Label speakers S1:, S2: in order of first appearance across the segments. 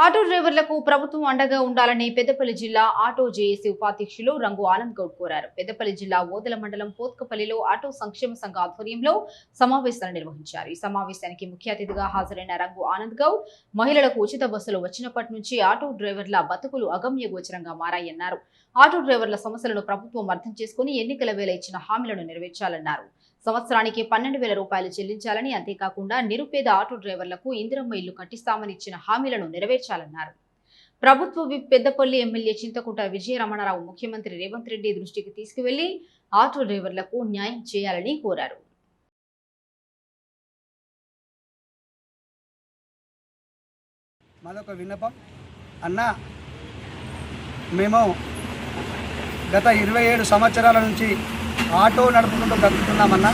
S1: Auto డ్రైవర్లకు ప్రభుత్వం అండగా ఉండాలని పెద్దపల్లి జిల్లా ఆటో జేఏసీ ఉపాధ్యక్షులు రంగు ఆనంద్ గౌడ్ కోరారు. పెద్దపల్లి జిల్లా ఓదెల మండలం పోత్కపల్లిలో ఆటో సంక్షేమ సంఘ ఆధ్వర్యంలో సమావేశాలు నిర్వహించారు. ఈ సమావేశానికి ముఖ్య అతిథిగా హాజరైన రంగు ఆనంద్ గౌడ్ మహిళలకు ఉచిత బస్సులు వచ్చినప్పటి నుంచి ఆటో డ్రైవర్ల బతుకులు అగమ్య గోచరంగా మారాయన్నారు. ఆటో డ్రైవర్ల సమస్యలను ప్రభుత్వం అర్థం చేసుకుని ఎన్నికల వేళ ఇచ్చిన హామీలను నెరవేర్చాలన్నారు. సంవత్సరానికి 12,000 రూపాయలు చెల్లించాలని, అంతేకాకుండా నిరుపేద ఆటో డ్రైవర్లకు ఇందిరమ్మ ఇల్లు కట్టిస్తామని ఇచ్చిన హామీలను నెరవేర్చాలన్నారు. ప్రభుత్వ విప్ పెద్దపల్లి ఎమ్మెల్యే చింతకుంట విజయరమణారావు ముఖ్యమంత్రి రేవంత్ రెడ్డి దృష్టికి తీసుకువెళ్లి ఆటో డ్రైవర్లకు న్యాయం చేయాలని కోరారు.
S2: మరొక విన్నపం అన్న, మేము గత 27 సంవత్సరాల నుంచి ఆటో నడుపుకుంటూ బ్రతుకుతున్నామన్నా.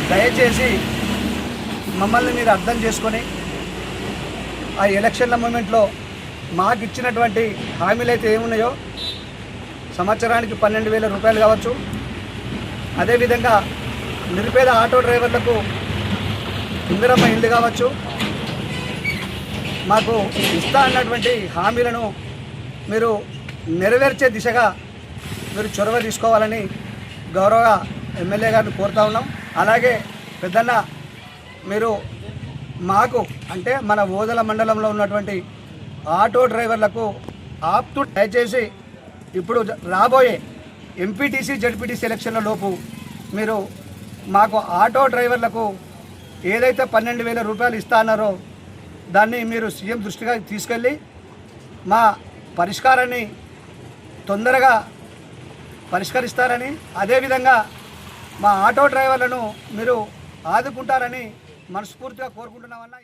S2: దయచేసి మమ్మల్ని మీరు అర్థం చేసుకొని ఆ ఎలక్షన్ల మూమెంట్లో మాకు ఇచ్చినటువంటి హామీలు అయితే ఏమున్నాయో సంవత్సరానికి 12,000 రూపాయలు కావచ్చు, అదేవిధంగా నిరుపేద ఆటో డ్రైవర్లకు ఇందిరమ్మ ఇల్లు కావచ్చు, మాకు ఇస్తా అన్నటువంటి హామీలను మీరు నెరవేర్చే దిశగా మీరు చొరవ తీసుకోవాలని గౌరవ ఎమ్మెల్యే గారిని కోరుతా ఉన్నాం. అలాగే పెద్దన్న, మీరు మాకు అంటే మన ఓదెల మండలంలో ఉన్నటువంటి ఆటో డ్రైవర్లకు దయచేసి ఇప్పుడు రాబోయే ఎంపీటీసీ జడ్పీటీసీ ఎలక్షన్ల లోపు మీరు మాకు ఆటో డ్రైవర్లకు ఏదైతే 12,000 రూపాయలు ఇస్తా అన్నారో దాన్ని మీరు సీఎం దృష్టిగా తీసుకెళ్ళి మా పరిష్కారాన్ని తొందరగా పరిష్కరిస్తారని, అదేవిధంగా మా ఆటో డ్రైవర్లను మీరు ఆదుకుంటారని మనస్ఫూర్తిగా కోరుకుంటున్నామన్నా.